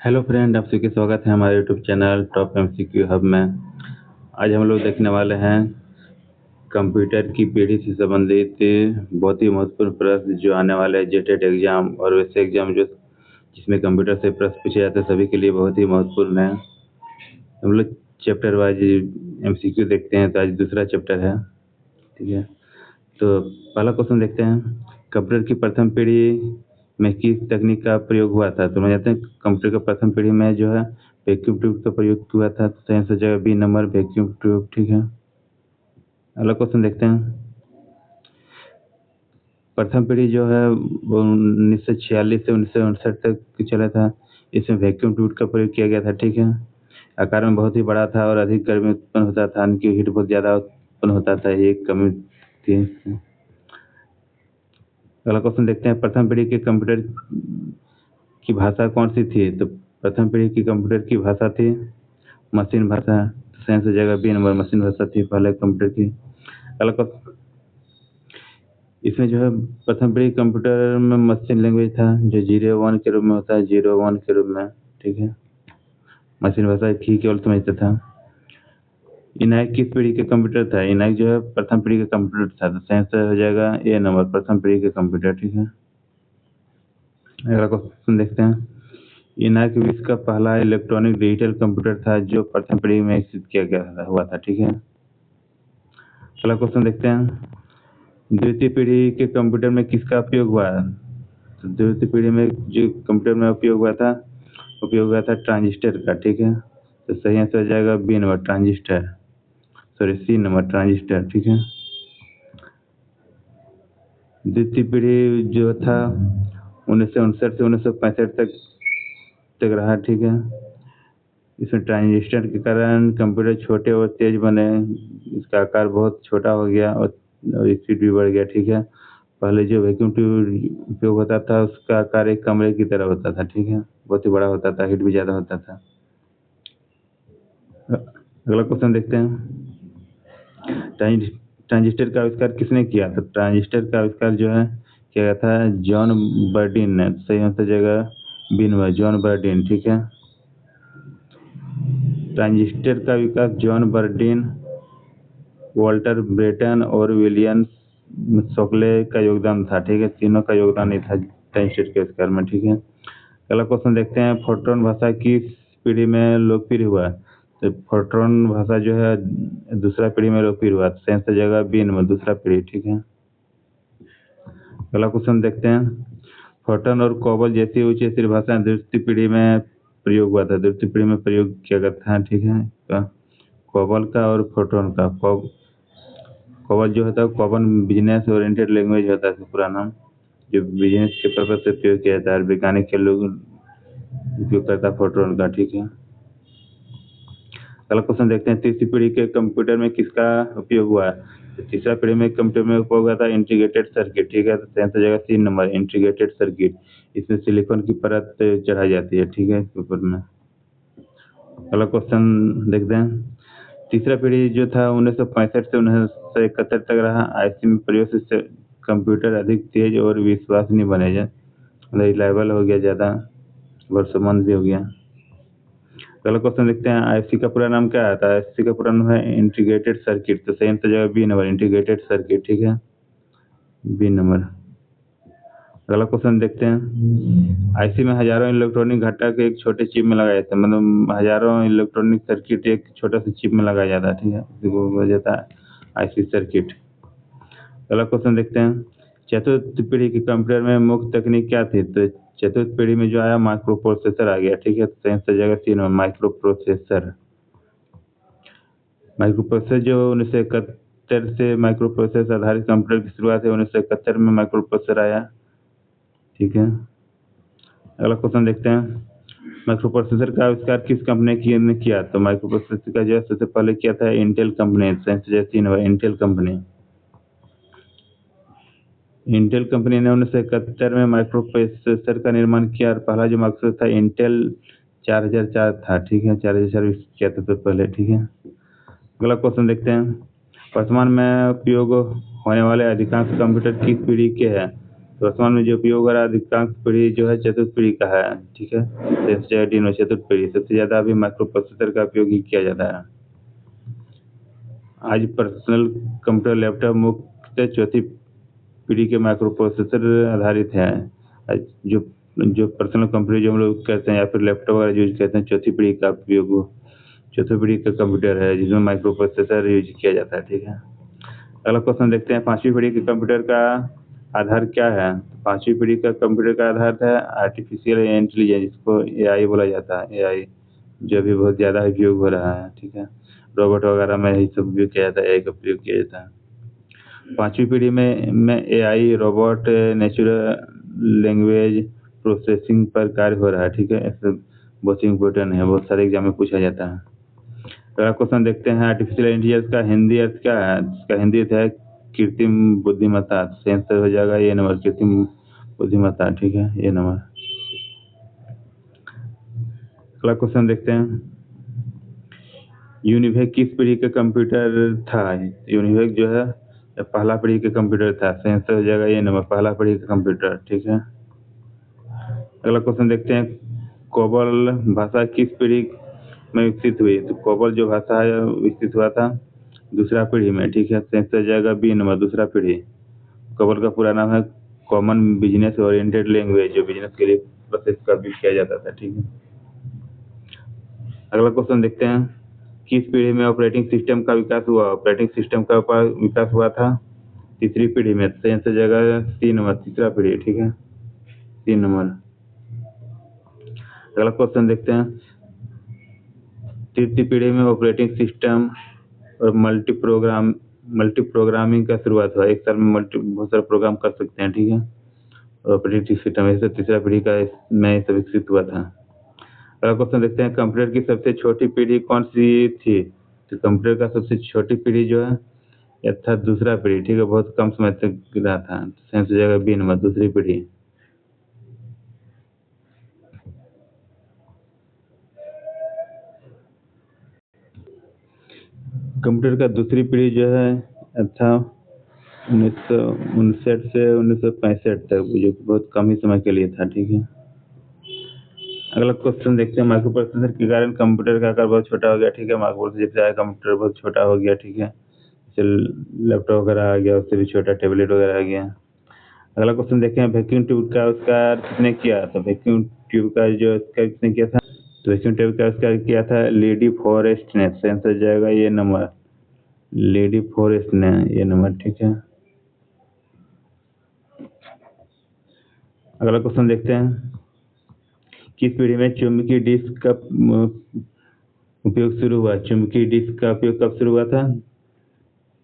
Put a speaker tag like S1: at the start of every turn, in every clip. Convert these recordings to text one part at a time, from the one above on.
S1: Hello friend, आप सभी का स्वागत है हमारे YouTube channel top MCQ hub में। आज हम लोग देखने वाले हैं कंप्यूटर की पीढ़ी से संबंधित बहुत ही महत्वपूर्ण प्रश्न जो आने वाले हैं जेटेट एग्जाम और वैसे एग्जाम जो जिसमें कंप्यूटर से प्रश्न पूछे जाते हैं सभी के लिए बहुत ही महत्वपूर्ण है। हम लोग चैप्टर वाइज एमसीक्यू देखते हैं, तो आज दूसरा चैप्टर है। ठीक है, तो पहला क्वेश्चन देखते हैं। कंप्यूटर की प्रथम पीढ़ी में किस तकनीक का प्रयोग हुआ था? तो हम जानते हैं कंप्यूटर का प्रथम पीढ़ी में जो है वैक्यूम ट्यूब का प्रयोग हुआ था। तो सही आंसर जगह बी नंबर, वैक्यूम ट्यूब। ठीक है, अगला क्वेश्चन देखते हैं। प्रथम पीढ़ी जो है वो 1946 से 1959 तक चला था। इसमें वैक्यूम ट्यूब का प्रयोग किया गया था। ठीक है, आकार में बहुत ही बड़ा था और अधिक गर्मी उत्पन्न होता था, इनकी हीट बहुत ज़्यादा उत्पन्न होता था, ये एक कमी थी। अगला क्वेश्चन देखते हैं। प्रथम पीढ़ी के कंप्यूटर की भाषा कौन सी थी? तो प्रथम पीढ़ी की कंप्यूटर की भाषा थी मशीन भाषा। साइंस जगह बी नंबर, मशीन भाषा थी पहले कंप्यूटर की। अगला क्वेश्चन, इसमें जो है प्रथम पीढ़ी कंप्यूटर में मशीन लैंग्वेज था जो 01 के रूप में होता है, 01 के रूप में। ठीक है, मशीन भाषा थी केवल समझता था। इनायक किस पीढ़ी के कंप्यूटर था? इनायक जो है प्रथम पीढ़ी का कंप्यूटर था। तो साइंस हो जाएगा ए नंबर, प्रथम पीढ़ी के कंप्यूटर। ठीक है, अगला क्वेश्चन देखते हैं। इनायक विश्व का पहला इलेक्ट्रॉनिक डिजिटल कंप्यूटर था जो प्रथम पीढ़ी में विकसित किया गया हुआ था। ठीक है, अगला क्वेश्चन देखते हैं। द्वितीय पीढ़ी के कंप्यूटर में किसका उपयोग हुआ? तो द्वितीय पीढ़ी में जो कंप्यूटर में उपयोग हुआ था ट्रांजिस्टर का। ठीक है, तो सही आंसर हो जाएगा B number, transistor. Sorry, C number, transistor. ठीक है, द्वितीय पीढ़ी जो था 1959 से 1965 तक रहा। ठीक है, इसमें ट्रांजिस्टर के कारण कंप्यूटर छोटे और तेज बने, इसका आकार बहुत छोटा हो गया और स्पीड भी बढ़ गया। ठीक है, पहले जो वैक्यूम ट्यूब उपयोग होता था उसका आकार एक कमरे की तरह होता था। ठीक है, बहुत ही बड़ा होता था, हीट भी ज़्यादा होता था। अगला क्वेश्चन देखते हैं। ट्रांज ट्रांजिस्टर का आविष्कार किसने किया? तो ट्रांजिस्टर का आविष्कार जो है किया गया था जॉन बर्डिन ने। सही आंसर जगह बी नंबर, जॉन बर्डिन। ठीक है, ट्रांजिस्टर का विकास जॉन बर्डिन, वॉल्टर ब्रेटन और विलियम शोकले का योगदान था। ठीक है, तीनों का योगदान नहीं था ट्रांजिस्टर के आविष्कार में। ठीक है, अगला क्वेश्चन देखते हैं। फोर्ट्रॉन भाषा किस पीढ़ी में लोकप्रिय हुआ? तो फोर्ट्रॉन भाषा जो है दूसरा पीढ़ी में लोकप्रिय हुआ। सेंस जगह बी नंबर, दूसरा पीढ़ी। ठीक है, अगला क्वेश्चन देखते हैं। फोर्ट्रॉन और कोबल जैसी उच्च स्तरीय भाषा द्वितीय पीढ़ी में प्रयोग हुआ था, द्वितीय पीढ़ी में प्रयोग किया गया था। ठीक है, तो कोबल का और फोर्ट्रॉन का। कोबल जो होता है कॉमन बिजनेस ओरिएंटेड लैंग्वेज होता है, पूरा नाम, जो बिजनेस के पर्पज से प्रयोग किया जाता है, वैज्ञानिक के लोग उपयोग करता है फोर्ट्रॉन का। ठीक है, अगला क्वेश्चन देखते हैं। तीसरी पीढ़ी के कंप्यूटर में किसका उपयोग हुआ है? तो तीसरा पीढ़ी में कंप्यूटर में उपयोग हुआ था इंटीग्रेटेड सर्किट। ठीक है, तो आंसर जगह 3 नंबर, इंटीग्रेटेड सर्किट। इसमें सिलिकॉन की परत चढ़ाई जाती है। ठीक है, इसके ऊपर में। अगला क्वेश्चन देखते हैं। तीसरा पीढ़ी जो था 1965 से 1971 तक रहा। आईसी में प्रयोग से कंप्यूटर अधिक तेज और विश्वसनीय बने, मतलब रिलायबल हो गया, ज़्यादा भरोसेमंद भी हो गया। अगला क्वेश्चन देखते हैं। आईसी का पूरा नाम क्या आता है? आईसी का पूरा नाम है इंटीग्रेटेड सर्किट। तो सही आंसर जगह बी नंबर, इंटीग्रेटेड सर्किट। ठीक है, बी नंबर। अगला क्वेश्चन देखते हैं। आईसी में हजारों इलेक्ट्रॉनिक घटक एक छोटे चिप में लगाया जाता है, मतलब हजारों इलेक्ट्रॉनिक सर्किट एक छोटा सा चिप में लगाया जाता है। ठीक है, इसी को बोला जाता है आईसी सर्किट। अगला क्वेश्चन देखते हैं। चतुर्थ पीढ़ी के कंप्यूटर में मुख्य तकनीक क्या थी? तो चतुर्थ पीढ़ी में जो आया माइक्रो प्रोसेसर आ गया। ठीक है, तो सही आंसर जगह 3 number, micro processor. Micro processor जो 1971 से माइक्रो प्रोसेसर आधारित कंप्यूटर की शुरुआत है, 1971 में माइक्रो प्रोसेसर आया। ठीक है, अगला क्वेश्चन देखते हैं। माइक्रो प्रोसेसर का आविष्कार किस कंपनी ने किया? तो माइक्रो प्रोसेसर का जो है सबसे पहले किया था इंटेल कंपनी। जैसे 3 इंटेल कंपनी। इंटेल कंपनी ने 1971 में माइक्रो प्रोसेसर का निर्माण किया और पहला जो माइक्रो था इंटेल 4004 था। ठीक है, 4004 किया था तो पहले। ठीक है, अगला क्वेश्चन देखते हैं। वर्तमान में उपयोग होने वाले अधिकांश कंप्यूटर किस पीढ़ी के हैं? वर्तमान में जो उपयोग हो रहा है अधिकांश पीढ़ी जो है चतुर्थ पीढ़ी का है, ठीक है। सेंस चतुर्थ पीढ़ी सबसे ज़्यादा अभी माइक्रो प्रोसेसर का उपयोग ही किया जाता है। आज पर्सनल कंप्यूटर लैपटॉप मुख्य चौथी पीढ़ी के माइक्रो प्रोसेसर आधारित हैं। जो जो पर्सनल कंप्यूटर जो हम लोग कहते हैं या फिर लैपटॉप वगैरह यूज करते हैं, चौथी पीढ़ी का उपयोग चौथी पीढ़ी का कंप्यूटर है जिसमें माइक्रो प्रोसेसर यूज किया जाता है, ठीक है। अगला क्वेश्चन देखते हैं, पांचवी पीढ़ी के कंप्यूटर का आधार क्या है। पांचवी पीढ़ी का कंप्यूटर का आधार है आर्टिफिशियल इंटेलिजेंस, जिसको एआई बोला जाता है। एआई जो भी बहुत ज़्यादा उपयोग हो रहा है, ठीक है। रोबोट वगैरह में ही सब उपयोग किया जाता है, एआई का उपयोग किया जाता है। पांचवी पीढ़ी में AI robot natural language processing पर कार्य हो रहा है, ठीक है। ऐसे बहुत इम्पोर्टेंट है, बहुत सारे एग्जाम में पूछा जाता है। अगला क्वेश्चन देखते हैं, आर्टिफिशियल इंटेलिजेंस का हिंदी अर्थ क्या है। इसका हिंदी अर्थ है कृत्रिम बुद्धिमत्ता। सेंसर हो जाएगा ये नंबर, कृत्रिम बुद्धिमत्ता, ठीक है, ये नंबर। अगला क्वेश्चन देखते हैं, यूनिवेक किस पीढ़ी का कंप्यूटर था। यूनिवेक जो है पहला पीढ़ी का कंप्यूटर था। सेंसर हो जाएगा ये नंबर, पहला पीढ़ी का कंप्यूटर, ठीक है। अगला क्वेश्चन देखते हैं, कोबल भाषा किस पीढ़ी में विकसित हुई। तो कोबल जो भाषा है विकसित हुआ था दूसरा पीढ़ी में, ठीक है। सेंसर हो जाएगा बी नंबर, दूसरा पीढ़ी। कोबल का पूरा नाम है कॉमन बिजनेस ओरिएंटेड लैंग्वेज, जो बिजनेस के लिए प्रोसेस का भी किया जाता था, ठीक है। अगला क्वेश्चन देखते हैं, किस पीढ़ी में ऑपरेटिंग सिस्टम का विकास हुआ। ऑपरेटिंग सिस्टम का विकास हुआ था तीसरी पीढ़ी में। सेंसर हो जाएगा सी नंबर, तीसरा पीढ़ी, ठीक है, 3 नंबर। अगला क्वेश्चन देखते हैं, तृतीय पीढ़ी में ऑपरेटिंग सिस्टम और मल्टी प्रोग्रामिंग का शुरुआत हुआ। एक साल में बहुत सारे प्रोग्राम कर सकते हैं, ठीक है। और ऑपरेटिंग सिस्टम ऐसे तीसरा पीढ़ी का में सब विकसित हुआ था। अगला क्वेश्चन देखते हैं, कंप्यूटर की सबसे छोटी पीढ़ी कौन सी थी। तो कंप्यूटर का सबसे छोटी पीढ़ी जो है यह था दूसरा पीढ़ी, ठीक है, बहुत कम समय तक रहा था। सेंस हो जाएगा बी नंबर, दूसरी पीढ़ी। कंप्यूटर का दूसरी पीढ़ी जो है था 1959 से 1965 तक, जो बहुत कम ही समय के लिए था, ठीक है। अगला क्वेश्चन देखते हैं, माइक्रो प्रोसेसर के कारण कंप्यूटर का आकार बहुत छोटा हो गया, ठीक है। माइक्रो प्रोसेसर जब से आया कंप्यूटर बहुत छोटा हो गया, ठीक है। चल लैपटॉप वगैरह आ गया, उससे भी छोटा टैबलेट वगैरह आ गया। अगला क्वेश्चन देखते हैं, वैक्यूम ट्यूब का आविष्कार किसने किया। तो वैक्यूम ट्यूब का जो आविष्कार किसने किया था। तो वैक्यूम ट्यूब का आविष्कार किया था लेडी फॉरेस्ट ने। सेंस हो जाएगा ये नंबर, लेडी फॉरेस्ट ने, ये नंबर, ठीक है। अगला क्वेश्चन देखते हैं, किस पीढ़ी में चुंबकीय डिस्क का उपयोग शुरू हुआ। चुंबकीय डिस्क का उपयोग कब शुरू हुआ था।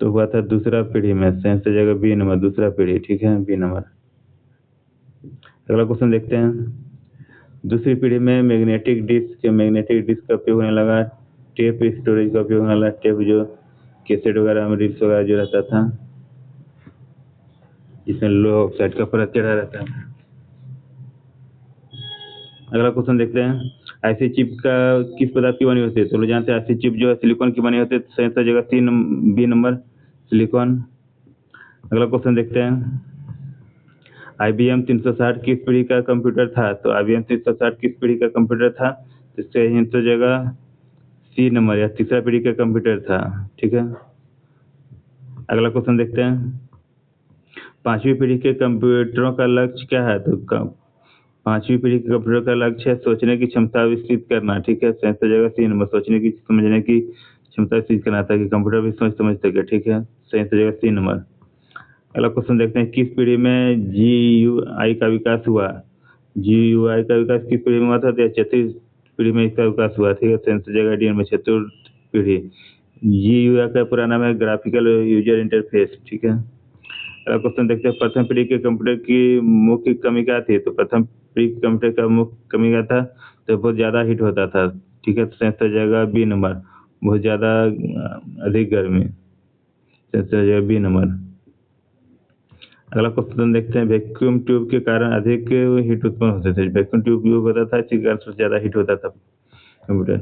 S1: तो हुआ था दूसरा पीढ़ी में। सेंस हो जाएगा बी नंबर, दूसरा पीढ़ी, ठीक है, बी नंबर। अगला क्वेश्चन देखते हैं, दूसरी पीढ़ी में मैग्नेटिक डिस्क का उपयोग होने लगा। टेप स्टोरेज का उपयोग होने लगा। टेप जो कैसेट वगैरह में रील्स वगैरह जो रहता था, जिसमें लो ऑक्साइड का परत चढ़ा रहता है। अगला क्वेश्चन देखते हैं, आईसी चिप का किस पदार्थ की बनी होती है। तो लोग जानते हैं आईसी चिप जो है सिलिकॉन की बनी होती है। सेंस हो जाएगा बी नंबर, सिलिकॉन। अगला क्वेश्चन देखते हैं, IBM 360 किस पीढ़ी का कंप्यूटर था। तो IBM 360 किस पीढ़ी का कंप्यूटर था। इससे हिंट हो जाएगा सी नंबर, या तीसरा पीढ़ी का कंप्यूटर था, ठीक है। अगला क्वेश्चन देखते हैं, पांचवी पीढ़ी के कंप्यूटरों का लक्ष्य क्या है। तो पांचवी पीढ़ी के कंप्यूटर का लक्ष्य है सोचने की क्षमता विकसित करना, ठीक है। सेंस हो जाएगा सी नंबर, सोचने की समझने की क्षमता विकसित करना था कि कंप्यूटर भी सोच समझ सके, ठीक है। सेंस हो जाएगा सी नंबर। अगला क्वेश्चन देखते हैं, किस पीढ़ी में GUI का विकास हुआ। GUI का विकास किस पीढ़ी में हुआ था। तो चतुर्थ पीढ़ी में इसका विकास हुआ, ठीक है। सेंस हो जाएगा डी में, चतुर्थ पीढ़ी। GUI का पूरा नाम है ग्राफिकल यूजर इंटरफेस, ठीक है। अगला क्वेश्चन देखते हैं, प्रथम पीढ़ी के कंप्यूटर की मुख्य कमी क्या थी। तो प्रथम पीढ़ी के कंप्यूटर का मुख्य कमी क्या था। तो बहुत ज़्यादा हीट होता था, ठीक है। सेंस हो जाएगा बी नंबर, बहुत ज़्यादा अधिक गर्मी। सेंस हो जाएगा बी नंबर। अगला क्वेश्चन देखते हैं, वैक्यूम ट्यूब के कारण अधिक हीट उत्पन्न होते थे। वैक्यूम ट्यूब यूज होता था, इसी कारण सबसे ज्यादा हीट होता था कंप्यूटर।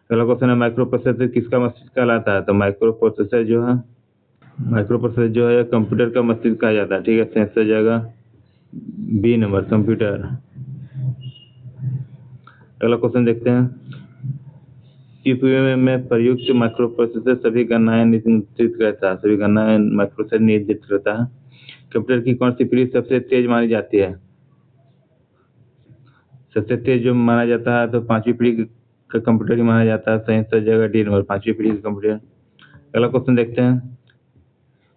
S1: अगला क्वेश्चन है, माइक्रो प्रोसेसर किसका मस्तिष्क कहलाता है। तो माइक्रो प्रोसेसर जो है कंप्यूटर का मस्तिष्क कहा जाता है, ठीक है। सेंस हो जाएगा बी नंबर कंप्यूटर। अगला क्वेश्चन देखते हैं। सीपीयू में प्रयुक्त माइक्रो प्रोसेसर सभी गणनाएं नियंत्रित करता है, सभी गणनाएं माइक्रो प्रोसेसर नियंत्रित करता है। कंप्यूटर की कौन सी पीढ़ी सबसे तेज मानी जाती है? सबसे तेज जो माना जाता है तो पांचवी पीढ़ी का कंप्यूटर ही माना जाता है। सही आंसर जगह डी नंबर, पांचवी पीढ़ी का कंप्यूटर। अगला क्वेश्चन देखते हैं।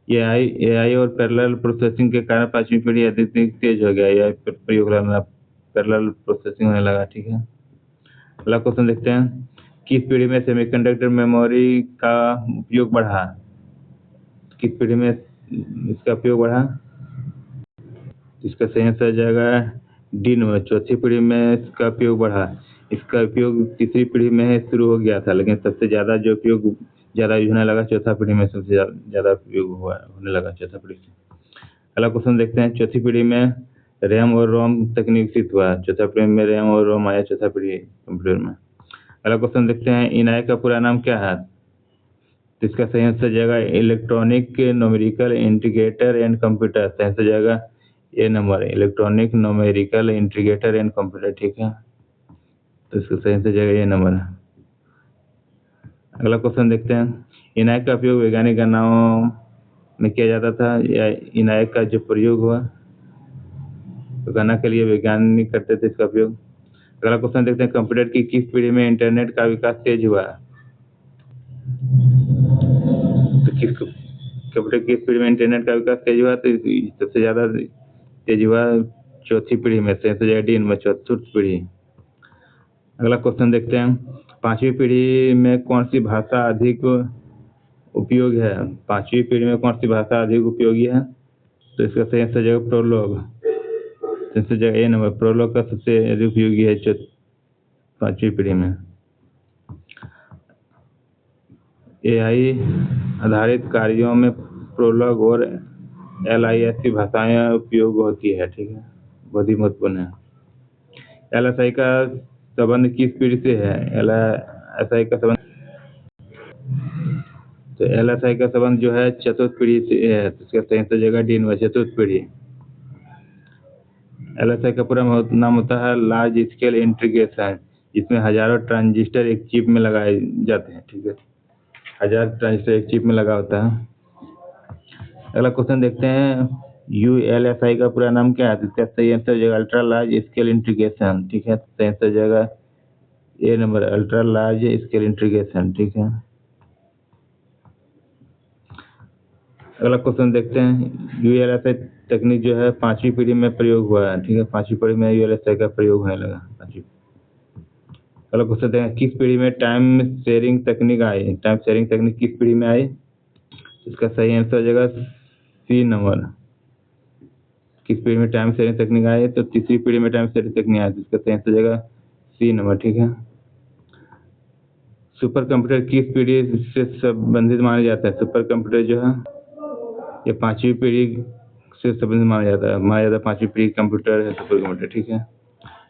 S1: एआई और पैरेलल प्रोसेसिंग के कारण पांचवी पीढ़ी अधिक तेज हो गया। एआई पर प्रयोग करना, पैरेलल प्रोसेसिंग होने लगा। ठीक है, अगला क्वेश्चन देखते हैं। किस पीढ़ी में सेमीकंडक्टर मेमोरी का उपयोग बढ़ा? किस पीढ़ी में इसका उपयोग बढ़ा? इसका सही आंसर जाएगा डी नंबर, चौथी पीढ़ी में इसका उपयोग बढ़ा। इसका उपयोग तीसरी पीढ़ी में शुरू हो गया था, लेकिन सबसे ज्यादा जो उपयोग ज्यादा यूज होने लगा चौथा पीढ़ी में, सबसे ज्यादा उपयोग होने लगा चौथा पीढ़ी से। अगला क्वेश्चन देखते हैं। चौथी पीढ़ी में रैम और रोम तकनीक विकसित हुआ। चौथा पीढ़ी में रैम और रोम आया, चौथा पीढ़ी कंप्यूटर में। अगला क्वेश्चन देखते हैं। इनाई का पूरा नाम क्या है? तो इसका सही आंसर जाएगा electronic numerical integrator and computer. सही आंसर जाएगा A number, electronic numerical integrator and computer. ठीक है, तो इसका सही आंसर जाएगा ए नंबर। अगला क्वेश्चन देखते हैं। इनाई का उपयोग वैज्ञानिक गणनाओं में किया जाता था, या इनाई का जो प्रयोग हुआ तो गणना के लिए वैज्ञानिक करते थे इसका उपयोग। अगला क्वेश्चन देखते हैं। कंप्यूटर की किस पीढ़ी में इंटरनेट का विकास तेज हुआ? तो किस कंप्यूटर की पीढ़ी में इंटरनेट का विकास तेज हुआ? तो सबसे ज्यादा तेज हुआ चौथी पीढ़ी में। सही आंसर डी नंबर, चतुर्थ पीढ़ी। अगला क्वेश्चन देखते हैं। पांचवी पीढ़ी में कौन सी भाषा अधिक उपयोग है? पांचवी पीढ़ी में कौन सी भाषा अधिक उपयोगी है? तो इसका सही आंसर जगह प्रोलॉग, सबसे जगह ए नंबर, प्रोलॉग का सबसे अधिक उपयोगी है पांचवी पीढ़ी में। एआई आधारित कार्यों में प्रोलॉग और LIS की भाषाएं उपयोग होती है। ठीक है, बहुत ही महत्वपूर्ण है। LSI का संबंध किस पीढ़ी से है? LSI का संबंध, तो LSI का संबंध जो है चतुर्थ पीढ़ी से है। तो इसका सही आंसर जगह डी नंबर, चतुर्थ पीढ़ी। LSI का पूरा नाम होता है लार्ज स्केल इंटीग्रेशन, जिसमें हजारों ट्रांजिस्टर एक चिप में लगाए जाते हैं। ठीक है, 1000 ट्रांजिस्टर एक चिप में लगा होता है। अगला क्वेश्चन देखते हैं। ULSI का पूरा नाम क्या है? तो इसका सही आंसर हो जाएगा अल्ट्रा लार्ज स्केल इंटीग्रेशन। ठीक है, सही आंसर हो जाएगा A number, ultra large scale integration. ठीक है, अगला क्वेश्चन देखते हैं। ULSI तकनीक जो है पांचवी पीढ़ी में प्रयोग हुआ है। ठीक है, पांचवी पीढ़ी में ULSI का प्रयोग होने लगा पांचवी। अगला क्वेश्चन देखते हैं। किस पीढ़ी में टाइम शेयरिंग तकनीक आई? टाइम शेयरिंग तकनीक किस पीढ़ी में आई? इसका सही आंसर हो जाएगा सी नंबर। किस पीढ़ी में टाइम शेयरिंग तकनीक आई? तो तीसरी पीढ़ी में टाइम शेयरिंग तकनीक आई। इसका सही आंसर हो जाएगा सी नंबर। ठीक है, सुपर कंप्यूटर किस पीढ़ी से संबंधित माना जाता है? सुपर कंप्यूटर जो है ये पांचवी पीढ़ी से संबंधित माना जाता है पांचवी पीढ़ी कंप्यूटर है सुपर कंप्यूटर। ठीक है,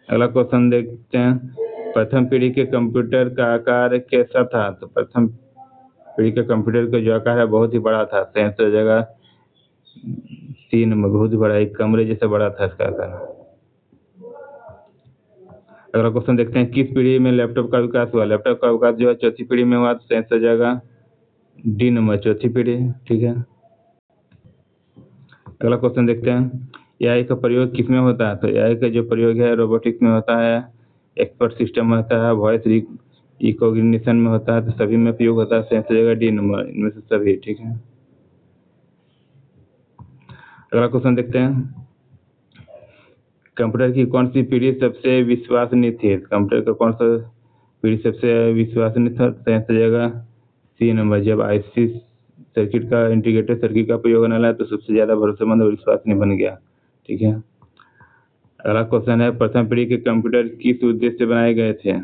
S1: अगला क्वेश्चन देखते हैं। प्रथम पीढ़ी के कंप्यूटर का आकार कैसा था? तो प्रथम पीढ़ी के कंप्यूटर का जो आकार है बहुत ही बड़ा था। सही आंसर हो जाएगा सी नंबर, बहुत ही बड़ा, एक कमरे जैसा बड़ा था इसका आकार। अगला क्वेश्चन देखते हैं। किस पीढ़ी में लैपटॉप का विकास हुआ? लैपटॉप का विकास जो है चौथी पीढ़ी में हुआ। तो सही आंसर हो जाएगा डी नंबर, चौथी पीढ़ी। ठीक है, अगला क्वेश्चन देखते हैं। एआई का प्रयोग किस में होता है? तो एआई का जो प्रयोग है रोबोटिक्स में होता है, एक्सपर्ट सिस्टम में होता है, वॉइस रिकॉग्निशन में होता है, तो सभी में प्रयोग होता है। सही जगह डी नंबर, इनमें से सभी। ठीक है, अगला क्वेश्चन देखते हैं। कंप्यूटर की कौन सी पीढ़ी सबसे विश्वसनीय थी? कंप्यूटर का कौन सा पीढ़ी सबसे विश्वसनीय था? सही जगह सी नंबर, जब आईसी सर्किट का इंटीग्रेटेड सर्किट का प्रयोग होने लगा तो सबसे ज्यादा भरोसेमंद और विश्वसनीय बन गया। ठीक है, अगला क्वेश्चन है। प्रथम पीढ़ी के कंप्यूटर किस उद्देश्य से बनाए गए थे?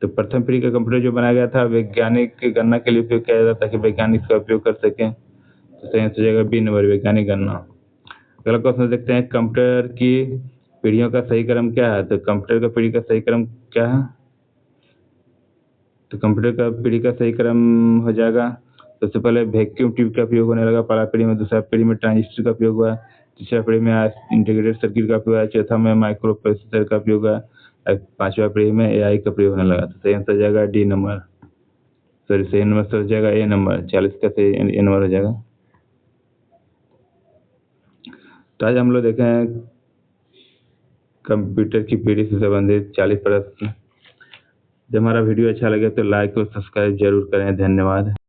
S1: तो प्रथम पीढ़ी का कंप्यूटर जो बनाया गया था वैज्ञानिक गणना के लिए उपयोग किया जाता, ताकि वैज्ञानिक इसका उपयोग कर सकें। तो सही आंसर जाएगा बी नंबर, वैज्ञानिक गणना। अगला क्वेश्चन देखते हैं। कंप्यूटर की पीढ़ियों का सही क्रम क्या है? तो कंप्यूटर का पीढ़ी का सही क्रम क्या है? तो कंप्यूटर का पीढ़ी का सही क्रम हो जाएगा, सबसे पहले वैक्यूम ट्यूब का उपयोग होने लगा पहला पीढ़ी में, दूसरा पीढ़ी में ट्रांजिस्टर का उपयोग हुआ, तीसरा पीढ़ी में इंटीग्रेटेड सर्किट का उपयोग आया, चौथा में माइक्रो प्रोसेसर का उपयोग है, पांचवा पीढ़ी में AI का प्रयोग होने लगा। तो सही आंसर हो जाएगा डी नंबर, सॉरी सही नंबर हो जाएगा ए नंबर, 40 का सही ए नंबर हो जाएगा। तो आज हम लोग देखे हैं कंप्यूटर की पीढ़ी से संबंधित 40 प्रश्न। जब हमारा वीडियो अच्छा लगे तो लाइक और सब्सक्राइब जरूर करें। धन्यवाद।